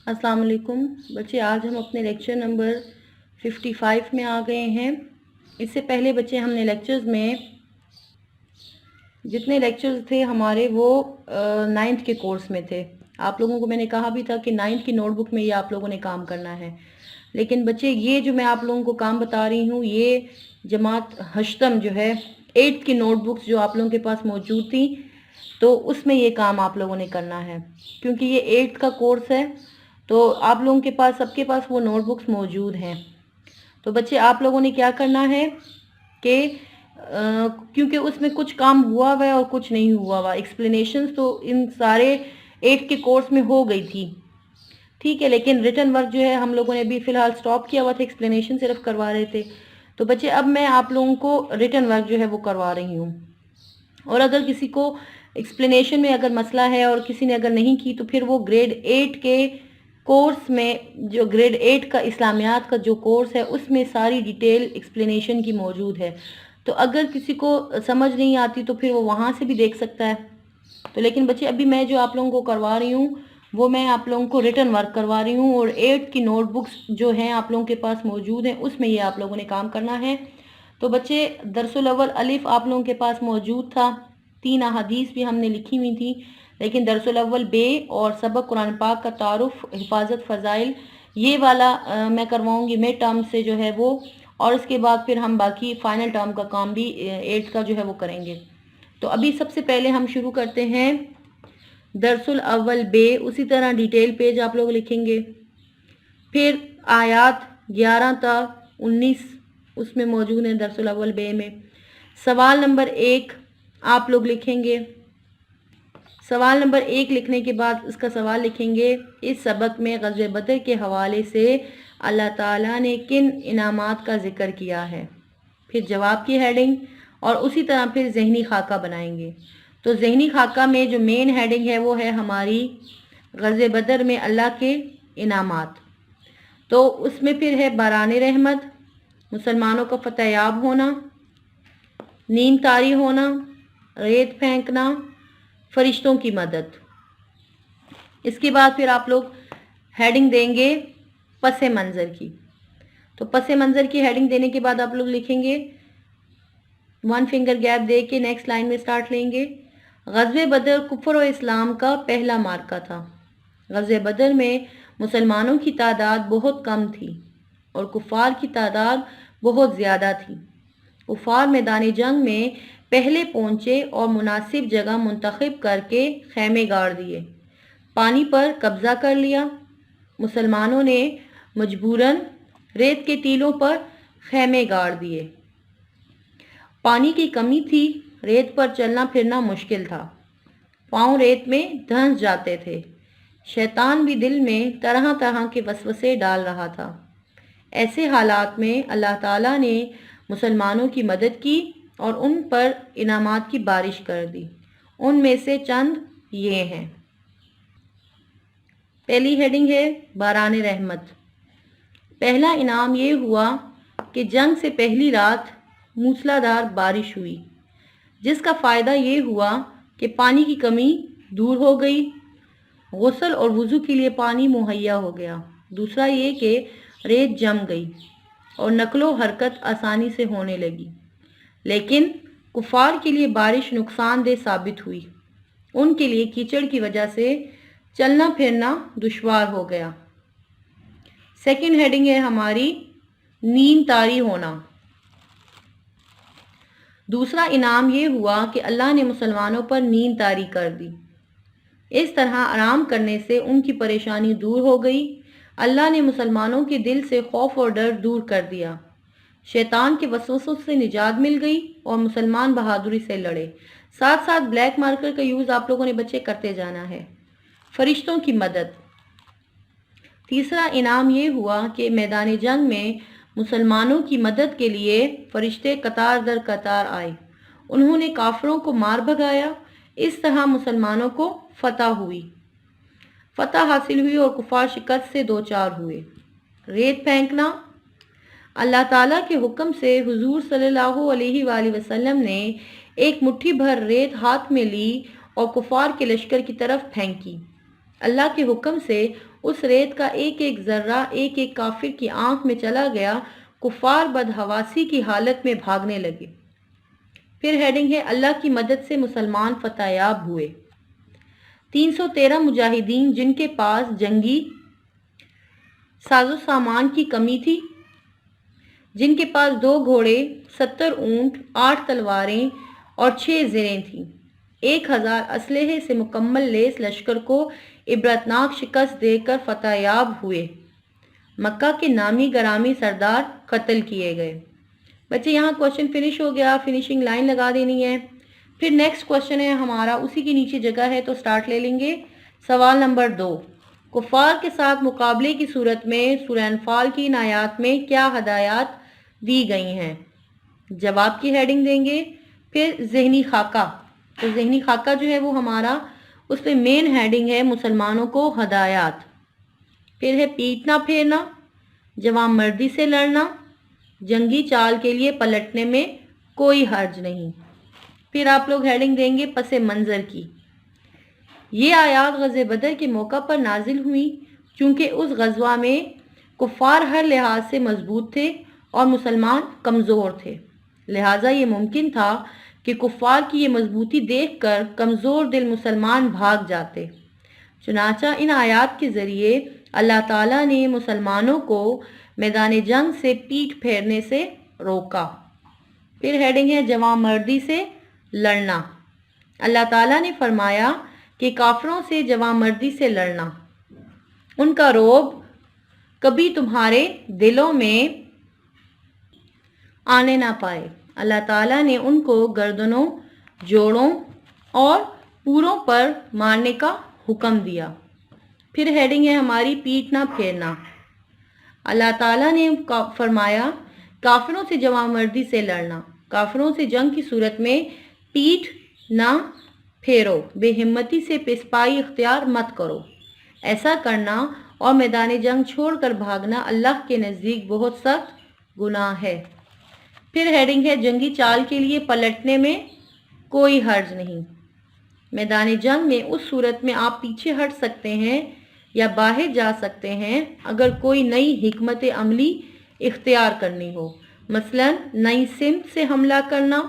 अस्सलाम वालेकुम बच्चे, आज हम अपने लेक्चर नंबर 55 में आ गए हैं। इससे पहले बच्चे हमने लेक्चर्स में जितने लेक्चर्स थे हमारे वो 9th के कोर्स में थे। आप लोगों को मैंने कहा भी था कि 9th की नोटबुक में ये आप लोगों ने काम करना है। लेकिन बच्चे ये जो मैं आप लोगों को काम बता रही हूँ ये जमात हश्तम जो है 8th की नोटबुक्स जो आप लोगों के पास मौजूद थी तो उसमें ये काम आप लोगों ने करना है, क्योंकि ये 8th का कोर्स है तो आप लोगों के पास सबके पास वो नोटबुक्स मौजूद हैं। तो बच्चे आप लोगों ने क्या करना है कि क्योंकि उसमें कुछ काम हुआ हुआ है और कुछ नहीं हुआ हुआ, एक्सप्लेनेशंस तो इन सारे 8 के कोर्स में हो गई थी, ठीक है, लेकिन रिटन वर्क जो है हम लोगों ने अभी फ़िलहाल स्टॉप किया हुआ था, एक्सप्लेनेशन सिर्फ करवा रहे थे। तो बच्चे अब मैं आप लोगों को रिटन वर्क जो है वो करवा रही हूँ, और अगर किसी को एक्सप्लेनेशन में अगर मसला है और किसी ने अगर नहीं की तो फिर वो ग्रेड 8 के कोर्स में, जो ग्रेड 8 का इस्लामियात का जो कोर्स है उसमें सारी डिटेल एक्सप्लेनेशन की मौजूद है। तो अगर किसी को समझ नहीं आती तो फिर वो वहाँ से भी देख सकता है। तो लेकिन बच्चे अभी मैं जो आप लोगों को करवा रही हूँ वो मैं आप लोगों को रिटन वर्क करवा रही हूँ, और 8 की नोटबुक्स जो हैं आप लोगों के पास मौजूद हैं उसमें ये आप लोगों ने काम करना है। तो बच्चे दरसुल अव्वल अलिफ आप लोगों के पास मौजूद था, 3 अहादीस भी हमने लिखी हुई थी, लेकिन दरसुल अव्वल बे और सबक कुरान पाक का तारुफ, हिफाजत फ़ज़ाइल, ये वाला मैं करवाऊँगी मिड टर्म से जो है वो, और इसके बाद फिर हम बाकी फ़ाइनल टर्म का काम भी 8 का जो है वो करेंगे। तो अभी सबसे पहले हम शुरू करते हैं दरसुल अव्वल बे, उसी तरह डिटेल पेज आप लोग लिखेंगे, फिर आयात 11 ता 19 उसमें मौजूद है दरसुल अव्वल बे में। सवाल नंबर 1 आप लोग लिखेंगे। सवाल नंबर 1 लिखने के बाद उसका सवाल लिखेंगे, इस सबक में ग़ज़वे बदर के हवाले से अल्लाह ताला ने किन इनामात का ज़िक्र किया है। फिर जवाब की हेडिंग और उसी तरह फिर ज़हनी खाका बनाएंगे। तो ज़हनी खाका में जो मेन हेडिंग है वो है हमारी ग़ज़वे बदर में अल्लाह के इनामात। तो उसमें फिर है बारान रहमत, मुसलमानों का फतहयाब होना, नींद तारी होना, रेत फेंकना, फरिश्तों की मदद। इसके बाद फिर आप लोग हेडिंग देंगे पसे मंज़र की। तो पसे मंज़र की हेडिंग देने के बाद आप लोग लिखेंगे 1 फिंगर गैप दे के नेक्स्ट लाइन में स्टार्ट लेंगे, ग़ज़वे बदर कुफ्र और इस्लाम का पहला मार्का था। ग़ज़वे बदर में मुसलमानों की तादाद बहुत कम थी और कुफ़ार की तादाद बहुत ज़्यादा थी। कुफ़ार मैदान जंग में पहले पहुँचे और मुनासिब जगह मुंतखब करके खैमे गाड़ दिए, पानी पर कब्ज़ा कर लिया। मुसलमानों ने मजबूरन रेत के टीलों पर खैमे गाड़ दिए। पानी की कमी थी, रेत पर चलना फिरना मुश्किल था, पाँव रेत में धंस जाते थे। शैतान भी दिल में तरह तरह के वसवसे डाल रहा था। ऐसे हालात में अल्लाह ताला ने मुसलमानों की मदद की और उन पर इनामात की बारिश कर दी। उनमें से चंद ये हैं। पहली हेडिंग है बारान रहमत। पहला इनाम ये हुआ कि जंग से पहली रात मूसलाधार बारिश हुई, जिसका फ़ायदा ये हुआ कि पानी की कमी दूर हो गई, गुस्ल और वज़ू के लिए पानी मुहैया हो गया। दूसरा ये कि रेत जम गई और नकलो हरकत आसानी से होने लगी। लेकिन कुफ़ार के लिए बारिश नुकसानदेह साबित हुई, उनके लिए कीचड़ की वजह से चलना फिरना दुश्वार हो गया। सेकंड हेडिंग है हमारी नींद तारी होना। दूसरा इनाम ये हुआ कि अल्लाह ने मुसलमानों पर नींद तारी कर दी। इस तरह आराम करने से उनकी परेशानी दूर हो गई। अल्लाह ने मुसलमानों के दिल से खौफ और डर दूर कर दिया। शैतान के वसवसों से निजात मिल गई और मुसलमान बहादुरी से लड़े। साथ साथ ब्लैक मार्कर का यूज़ आप लोगों ने बच्चे करते जाना है। फरिश्तों की मदद। तीसरा इनाम ये हुआ कि मैदान जंग में मुसलमानों की मदद के लिए फरिश्ते कतार दर कतार आए। उन्होंने काफिरों को मार भगाया। इस तरह मुसलमानों को फतह हासिल हुई और कुफार शिकस्त से दो चार हुए। रेत फेंकना। अल्लाह ताला के हुक्म से हुजूर सल्लल्लाहु अलैहि वसल्लम ने एक मुट्ठी भर रेत हाथ में ली और कुफार के लश्कर की तरफ फेंकी। اللہ کے حکم سے اس ریت کا ایک ایک ذرہ ایک ایک کافر کی آنکھ میں چلا گیا، کفار بدحواسی کی حالت میں بھاگنے لگے۔ پھر ہیڈنگ ہے اللہ کی مدد سے مسلمان فتح یاب ہوئے۔ 313 مجاہدین جن کے پاس جنگی ساز و سامان کی کمی تھی، جن کے پاس 2 گھوڑے، 70 اونٹ، 8 تلواریں اور 6 زریں تھیں، 1000 اسلحے سے مکمل لیس لشکر کو عبرتناک شکست دے کر فتح یاب ہوئے۔ مکہ کے نامی گرامی سردار قتل کیے گئے۔ بچے یہاں کوشچن فنش ہو گیا، فنیشنگ لائن لگا دینی ہے۔ پھر نیکسٹ کوشچن ہے ہمارا، اسی کے نیچے جگہ ہے تو سٹارٹ لے لیں گے۔ سوال نمبر 2، کفار کے ساتھ مقابلے کی صورت میں سورہ انفال کی ان آیات میں کیا ہدایات دی گئی ہیں؟ جواب کی ہیڈنگ دیں گے۔ پھر ذہنی خاکہ، تو ذہنی خاکہ جو ہے وہ ہمارا، اس پہ مین ہیڈنگ ہے مسلمانوں کو ہدایات۔ پھر ہے پیٹ نہ پھیرنا، جوان مردی سے لڑنا، جنگی چال کے لیے پلٹنے میں کوئی حرج نہیں۔ پھر آپ لوگ ہیڈنگ دیں گے پس منظر کی۔ یہ آیات غزوہ بدر کے موقع پر نازل ہوئی چونکہ اس غزوہ میں کفار ہر لحاظ سے مضبوط تھے اور مسلمان کمزور تھے، لہٰذا یہ ممکن تھا کہ کفار کی یہ مضبوطی دیکھ کر کمزور دل مسلمان بھاگ جاتے۔ چنانچہ ان آیات کے ذریعے اللہ تعالیٰ نے مسلمانوں کو میدان جنگ سے پیٹھ پھیرنے سے روکا۔ پھر ہیڈنگ ہے جوان مردی سے لڑنا۔ اللہ تعالیٰ نے فرمایا کہ کافروں سے جوان مردی سے لڑنا، ان کا رعب کبھی تمہارے دلوں میں آنے نہ پائے۔ اللہ تعالیٰ نے ان کو گردنوں، جوڑوں اور پوروں پر مارنے کا حکم دیا۔ پھر ہیڈنگ ہے ہماری پیٹ نہ پھیرنا۔ اللہ تعالیٰ نے فرمایا کافروں سے جوان مردی سے لڑنا، کافروں سے جنگ کی صورت میں پیٹھ نہ پھیرو، بے ہمتی سے پسپائی اختیار مت کرو۔ ایسا کرنا اور میدان جنگ چھوڑ کر بھاگنا اللہ کے نزدیک بہت سخت گناہ ہے۔ پھر ہیڈنگ ہے جنگی چال کے لیے پلٹنے میں کوئی حرج نہیں۔ میدان جنگ میں اس صورت میں آپ پیچھے ہٹ سکتے ہیں یا باہر جا سکتے ہیں اگر کوئی نئی حکمت عملی اختیار کرنی ہو، مثلا نئی سمت سے حملہ کرنا،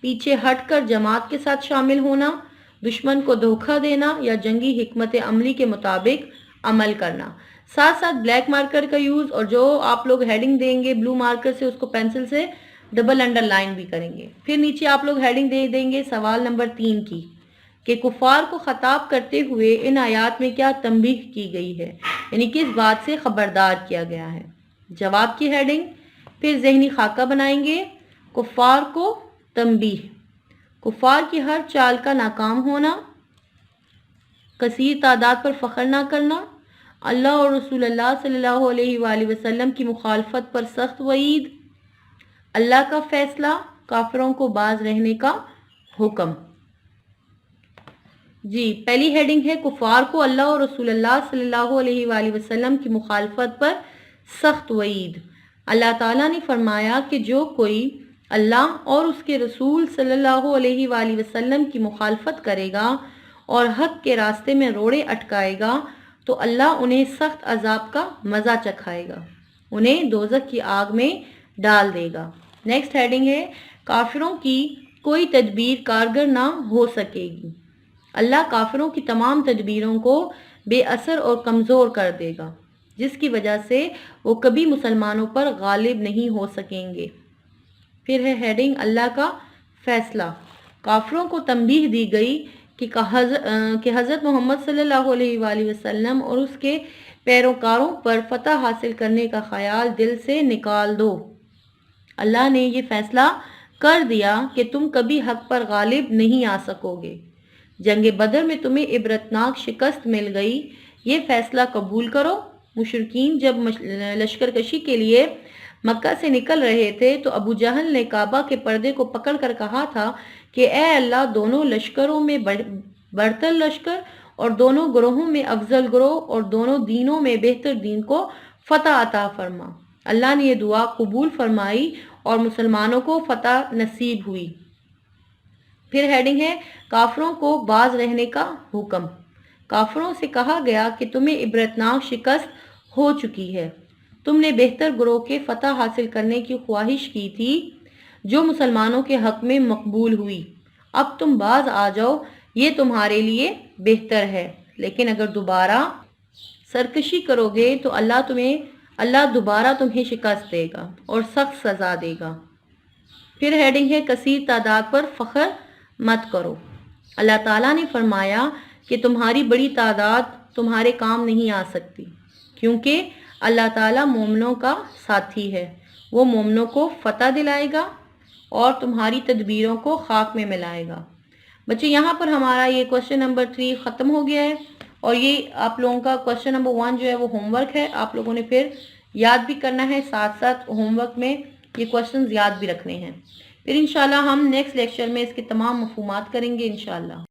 پیچھے ہٹ کر جماعت کے ساتھ شامل ہونا، دشمن کو دھوکہ دینا یا جنگی حکمت عملی کے مطابق عمل کرنا۔ ساتھ ساتھ بلیک مارکر کا یوز، اور جو آپ لوگ ہیڈنگ دیں گے بلو مارکر سے اس کو پینسل سے ڈبل انڈر لائن بھی کریں گے۔ پھر نیچے آپ لوگ ہیڈنگ دے دیں گے سوال نمبر 3 کی کہ کفار کو خطاب کرتے ہوئے ان آیات میں کیا تنبیہ کی گئی ہے، یعنی کس بات سے خبردار کیا گیا ہے۔ جواب کی ہیڈنگ، پھر ذہنی خاکہ بنائیں گے، کفار کو تنبیہ، کفار کی ہر چال کا ناکام ہونا، کثیر تعداد پر فخر نہ کرنا، اللہ اور رسول اللہ صلی اللہ علیہ وآلہ وسلم کی مخالفت پر سخت وعید، اللہ کا فیصلہ، کافروں کو باز رہنے کا حکم۔ جی پہلی ہیڈنگ ہے کفار کو اللہ اور رسول اللہ صلی اللہ علیہ وآلہ وسلم کی مخالفت پر سخت وعید۔ اللہ تعالیٰ نے فرمایا کہ جو کوئی اللہ اور اس کے رسول صلی اللہ علیہ وآلہ وسلم کی مخالفت کرے گا اور حق کے راستے میں روڑے اٹکائے گا تو اللہ انہیں سخت عذاب کا مزہ چکھائے گا، انہیں دوزخ کی آگ میں ڈال دے گا۔ نیکسٹ ہیڈنگ ہے کافروں کی کوئی تدبیر کارگر نہ ہو سکے گی، اللہ کافروں کی تمام تدبیروں کو بے اثر اور کمزور کر دے گا، جس کی وجہ سے وہ کبھی مسلمانوں پر غالب نہیں ہو سکیں گے۔ پھر ہے ہیڈنگ اللہ کا فیصلہ، کافروں کو تنبیہ دی گئی کہ حضرت محمد صلی اللہ علیہ وآلہ وسلم اور اس کے پیروکاروں پر فتح حاصل کرنے کا خیال دل سے نکال دو۔ اللہ نے یہ فیصلہ کر دیا کہ تم کبھی حق پر غالب نہیں آ سکو گے، جنگ بدر میں تمہیں عبرتناک شکست مل گئی، یہ فیصلہ قبول کرو۔ مشرکین جب لشکر کشی کے لیے مکہ سے نکل رہے تھے تو ابو جہل نے کعبہ کے پردے کو پکڑ کر کہا تھا کہ اے اللہ، دونوں لشکروں میں برتر لشکر اور دونوں گروہوں میں افضل گروہ اور دونوں دینوں میں بہتر دین کو فتح عطا فرما۔ اللہ نے یہ دعا قبول فرمائی اور مسلمانوں کو فتح نصیب ہوئی۔ پھر ہیڈنگ ہے کافروں کو باز رہنے کا حکم، काफिरों से कहा गया कि तुम्हें इबरतनाक शिकस्त हो चुकी है। तुमने बेहतर ग्रोह के फतह हासिल करने की ख्वाहिश की थी जो मुसलमानों के हक में मकबूल हुई। अब तुम बाज आ जाओ, ये तुम्हारे लिए बेहतर है। लेकिन अगर दोबारा सरकशी करोगे तो अल्लाह दोबारा तुम्हें शिकस्त देगा और सख्त सजा देगा। फिर हेडिंग है कसीर तादाद पर फ़ख्र मत करो। अल्लाह ताला ने फरमाया कि तुम्हारी बड़ी तादाद तुम्हारे काम नहीं आ सकती, क्योंकि अल्लाह ताला मोमिनों का साथी है। वो मोमिनों को फतह दिलाएगा और तुम्हारी तदबीरों को खाक में मिलाएगा। बच्चे यहाँ पर हमारा ये क्वेश्चन नंबर 3 ख़त्म हो गया है और ये आप लोगों का क्वेश्चन नंबर 1 जो है वो होमवर्क है। आप लोगों ने फिर याद भी करना है, साथ साथ होमवर्क में ये क्वेश्चंस याद भी रखने हैं। फिर इंशाल्लाह हम नेक्स्ट लेक्चर में इसके तमाम मफ़हूमात करेंगे इंशाल्लाह।